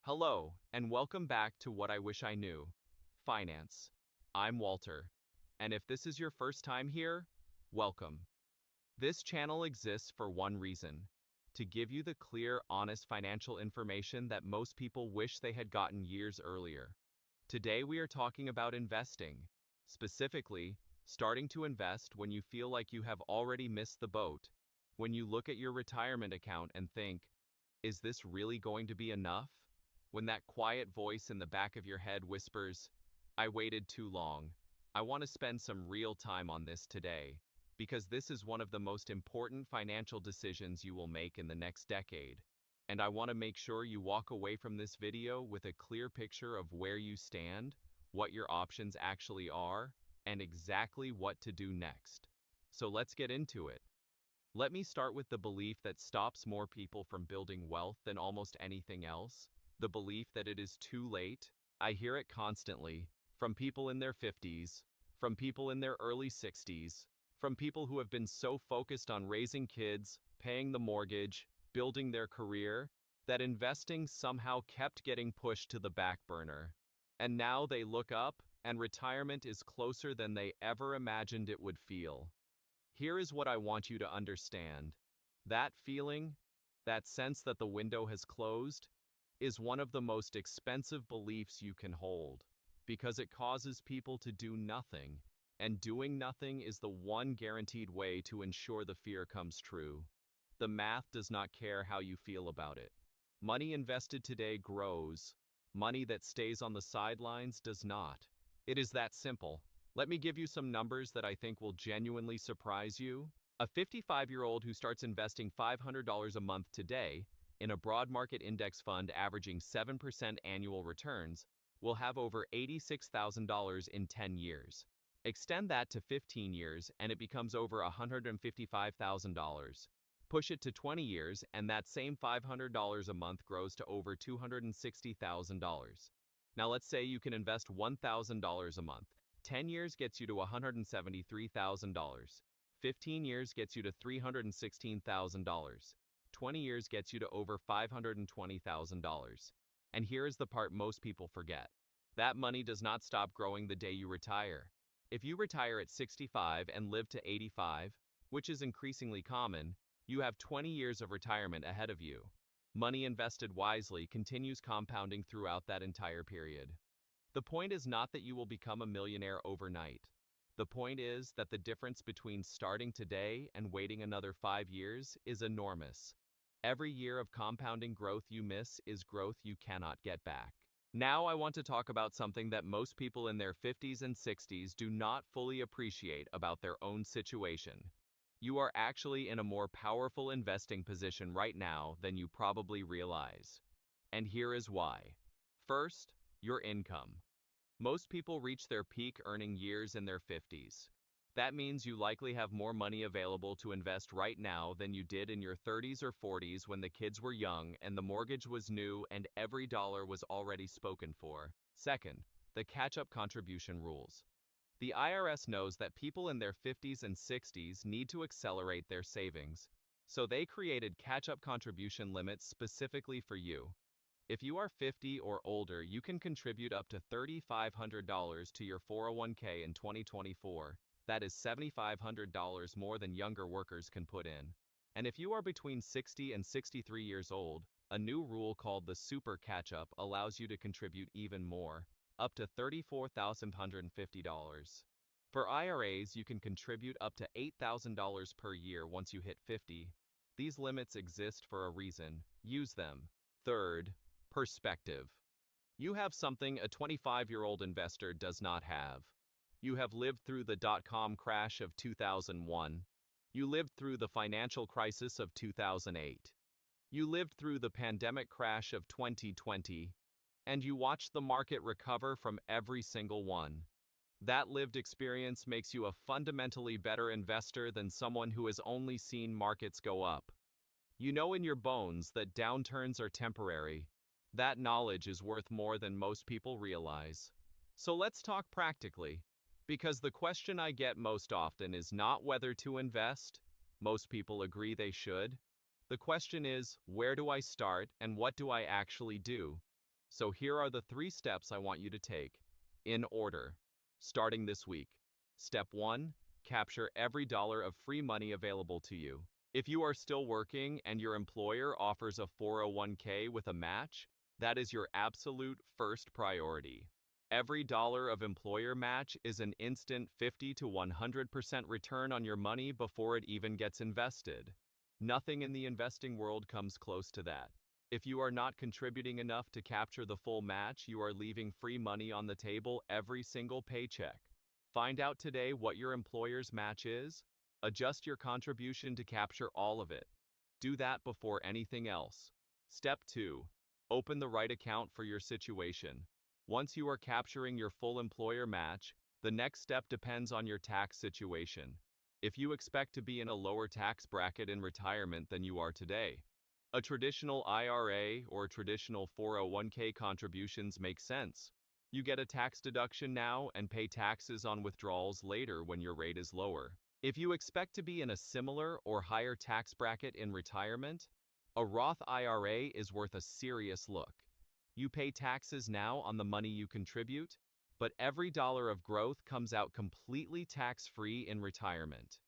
Hello, and welcome back to What I Wish I Knew Finance. I'm Walter, and if this is your first time here, welcome. This channel exists for one reason: to give you the clear, honest financial information that most people wish they had gotten years earlier. Today we are talking about investing, specifically, starting to invest when you feel like you have already missed the boat, when you look at your retirement account and think, is this really going to be enough? When that quiet voice in the back of your head whispers, I waited too long. I want to spend some real time on this today, because this is one of the most important financial decisions you will make in the next decade. And I want to make sure you walk away from this video with a clear picture of where you stand, what your options actually are, and exactly what to do next. So let's get into it. Let me start with the belief that stops more people from building wealth than almost anything else: the belief that it is too late. I hear it constantly, from people in their 50s, from people in their early 60s, from people who have been so focused on raising kids, paying the mortgage, building their career, that investing somehow kept getting pushed to the back burner. And now they look up, and retirement is closer than they ever imagined it would feel. Here is what I want you to understand. That feeling, that sense that the window has closed, is one of the most expensive beliefs you can hold, because it causes people to do nothing, and doing nothing is the one guaranteed way to ensure the fear comes true. The math does not care how you feel about it. Money invested today grows. Money that stays on the sidelines does not. It is that simple. Let me give you some numbers that I think will genuinely surprise you. A 55-year-old who starts investing $500 a month today in a broad market index fund averaging 7% annual returns will have over $86,000 in 10 years. Extend that to 15 years and it becomes over $155,000. Push it to 20 years and that same $500 a month grows to over $260,000. Now let's say you can invest $1,000 a month. 10 years gets you to $173,000. 15 years gets you to $316,000. 20 years gets you to over $520,000. And here is the part most people forget. That money does not stop growing the day you retire. If you retire at 65 and live to 85, which is increasingly common, you have 20 years of retirement ahead of you. Money invested wisely continues compounding throughout that entire period. The point is not that you will become a millionaire overnight. The point is that the difference between starting today and waiting another 5 years is enormous. Every year of compounding growth you miss is growth you cannot get back. Now I want to talk about something that most people in their 50s and 60s do not fully appreciate about their own situation. You are actually in a more powerful investing position right now than you probably realize. And here is why. First, your income. Most people reach their peak earning years in their 50s. That means you likely have more money available to invest right now than you did in your 30s or 40s when the kids were young and the mortgage was new and every dollar was already spoken for. Second, the catch-up contribution rules. The IRS knows that people in their 50s and 60s need to accelerate their savings, so they created catch-up contribution limits specifically for you. If you are 50 or older, you can contribute up to $3,500 to your 401k in 2024. That is $7,500 more than younger workers can put in. And if you are between 60 and 63 years old, a new rule called the Super Catch-Up allows you to contribute even more, up to $34,150. For IRAs, you can contribute up to $8,000 per year once you hit 50. These limits exist for a reason. Use them. Third, perspective. You have something a 25-year-old investor does not have. You have lived through the dot-com crash of 2001. You lived through the financial crisis of 2008. You lived through the pandemic crash of 2020. And you watched the market recover from every single one. That lived experience makes you a fundamentally better investor than someone who has only seen markets go up. You know in your bones that downturns are temporary. That knowledge is worth more than most people realize. So let's talk practically. Because the question I get most often is not whether to invest. Most people agree they should. The question is, where do I start and what do I actually do? So here are the 3 steps I want you to take, in order, starting this week. Step 1, capture every dollar of free money available to you. If you are still working and your employer offers a 401k with a match, that is your absolute first priority. Every dollar of employer match is an instant 50 to 100% return on your money before it even gets invested. Nothing in the investing world comes close to that. If you are not contributing enough to capture the full match, you are leaving free money on the table every single paycheck. Find out today what your employer's match is. Adjust your contribution to capture all of it. Do that before anything else. Step 2. Open the right account for your situation. Once you are capturing your full employer match, the next step depends on your tax situation. If you expect to be in a lower tax bracket in retirement than you are today, a traditional IRA or traditional 401k contributions make sense. You get a tax deduction now and pay taxes on withdrawals later when your rate is lower. If you expect to be in a similar or higher tax bracket in retirement, a Roth IRA is worth a serious look. You pay taxes now on the money you contribute, but every dollar of growth comes out completely tax-free in retirement.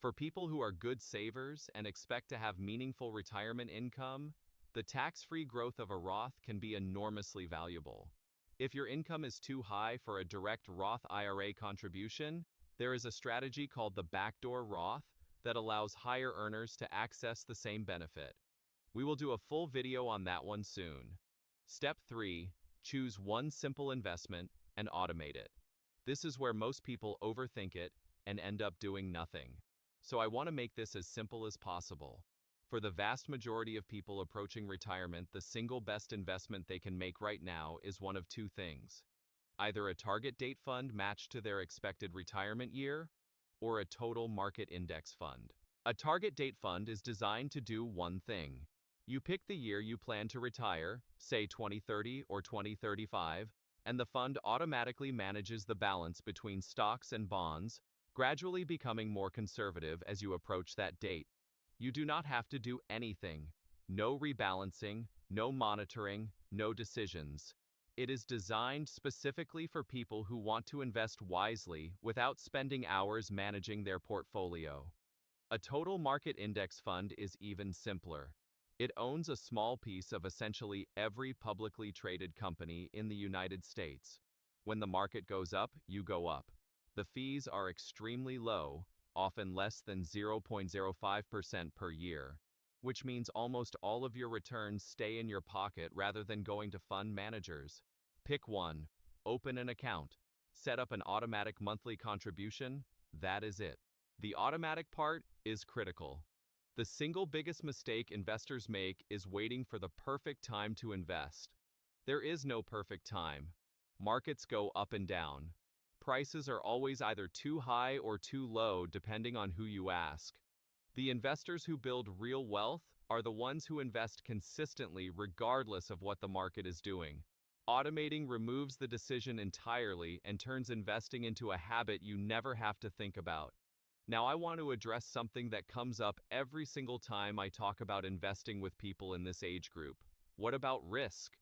For people who are good savers and expect to have meaningful retirement income, the tax-free growth of a Roth can be enormously valuable. If your income is too high for a direct Roth IRA contribution, there is a strategy called the backdoor Roth that allows higher earners to access the same benefit. We will do a full video on that one soon. Step 3, choose one simple investment and automate it. This is where most people overthink it and end up doing nothing. So I want to make this as simple as possible. For the vast majority of people approaching retirement, the single best investment they can make right now is one of 2 things. Either a target date fund matched to their expected retirement year, or a total market index fund. A target date fund is designed to do one thing. You pick the year you plan to retire, say 2030 or 2035, and the fund automatically manages the balance between stocks and bonds, gradually becoming more conservative as you approach that date. You do not have to do anything. No rebalancing, no monitoring, no decisions. It is designed specifically for people who want to invest wisely without spending hours managing their portfolio. A total market index fund is even simpler. It owns a small piece of essentially every publicly traded company in the United States. When the market goes up, you go up. The fees are extremely low, often less than 0.05% per year, which means almost all of your returns stay in your pocket rather than going to fund managers. Pick one, open an account, set up an automatic monthly contribution, that is it. The automatic part is critical. The single biggest mistake investors make is waiting for the perfect time to invest. There is no perfect time. Markets go up and down. Prices are always either too high or too low depending on who you ask. The investors who build real wealth are the ones who invest consistently regardless of what the market is doing. Automating removes the decision entirely and turns investing into a habit you never have to think about. Now I want to address something that comes up every single time I talk about investing with people in this age group. What about risk?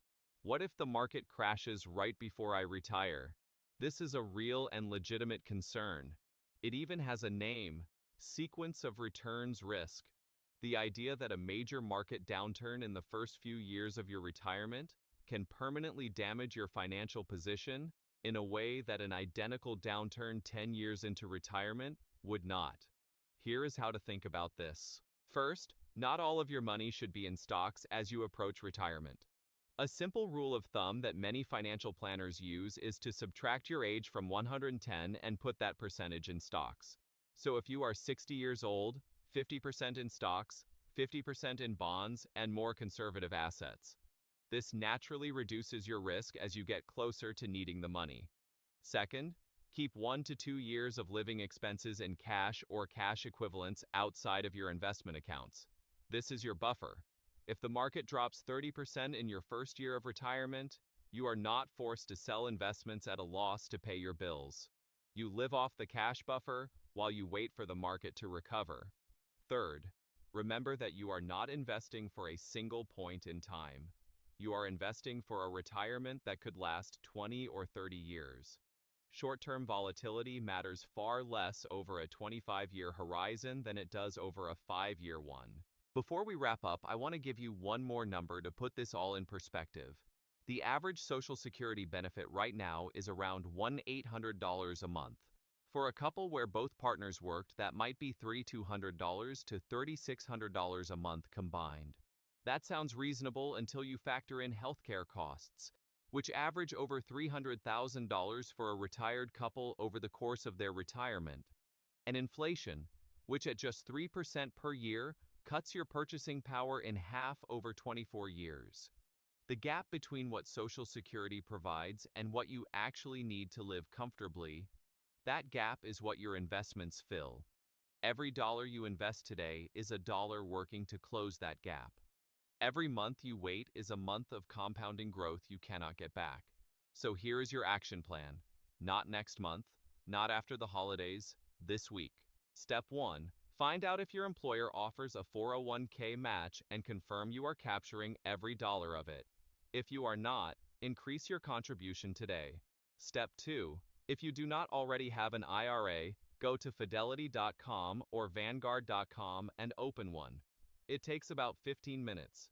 What if the market crashes right before I retire? This is a real and legitimate concern. It even has a name, sequence of returns risk. The idea that a major market downturn in the first few years of your retirement can permanently damage your financial position in a way that an identical downturn 10 years into retirement would not. Here is how to think about this. First, not all of your money should be in stocks as you approach retirement. A simple rule of thumb that many financial planners use is to subtract your age from 110 and put that percentage in stocks. So if you are 60 years old, 50% in stocks, 50% in bonds, and more conservative assets. This naturally reduces your risk as you get closer to needing the money. Second, keep 1 to 2 years of living expenses in cash or cash equivalents outside of your investment accounts. This is your buffer. If the market drops 30% in your first year of retirement, you are not forced to sell investments at a loss to pay your bills. You live off the cash buffer while you wait for the market to recover. Third, remember that you are not investing for a single point in time. You are investing for a retirement that could last 20 or 30 years. Short-term volatility matters far less over a 25-year horizon than it does over a 5-year one. Before we wrap up, I want to give you one more number to put this all in perspective. The average Social Security benefit right now is around $1,800 a month. For a couple where both partners worked, that might be $3,200 to $3,600 a month combined. That sounds reasonable until you factor in healthcare costs, which average over $300,000 for a retired couple over the course of their retirement, and inflation, which at just 3% per year cuts your purchasing power in half over 24 years. The gap between what Social Security provides and what you actually need to live comfortably, that gap is what your investments fill. Every dollar you invest today is a dollar working to close that gap. Every month you wait is a month of compounding growth you cannot get back. So here is your action plan. Not next month, not after the holidays, this week. Step 1. Find out if your employer offers a 401k match and confirm you are capturing every dollar of it. If you are not, increase your contribution today. Step 2. If you do not already have an IRA, go to fidelity.com or vanguard.com and open one. It takes about 15 minutes.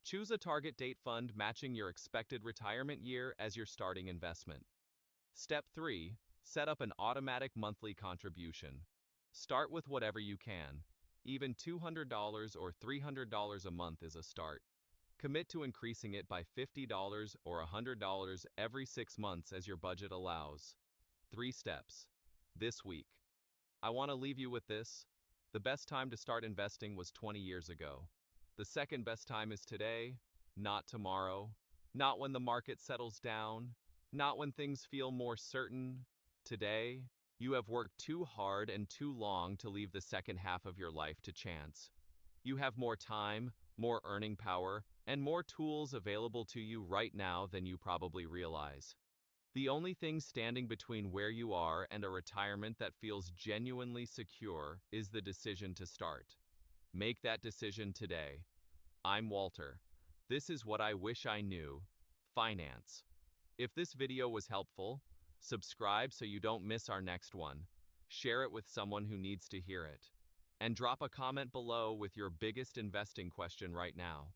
Choose a target date fund matching your expected retirement year as your starting investment. Step 3. Set up an automatic monthly contribution. Start with whatever you can. Even $200 or $300 a month is a start. Commit to increasing it by $50 or $100 every 6 months as your budget allows. 3 steps. This week. I want to leave you with this. The best time to start investing was 20 years ago. The second best time is today, not tomorrow, not when the market settles down, not when things feel more certain. Today, you have worked too hard and too long to leave the second half of your life to chance. You have more time, more earning power, and more tools available to you right now than you probably realize. The only thing standing between where you are and a retirement that feels genuinely secure is the decision to start. Make that decision today. I'm Walter. This is what I wish I knew. Finance. If this video was helpful, subscribe so you don't miss our next one. Share it with someone who needs to hear it. And drop a comment below with your biggest investing question right now.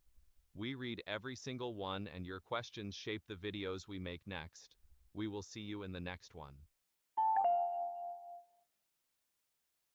We read every single one, and your questions shape the videos we make next. We will see you in the next one.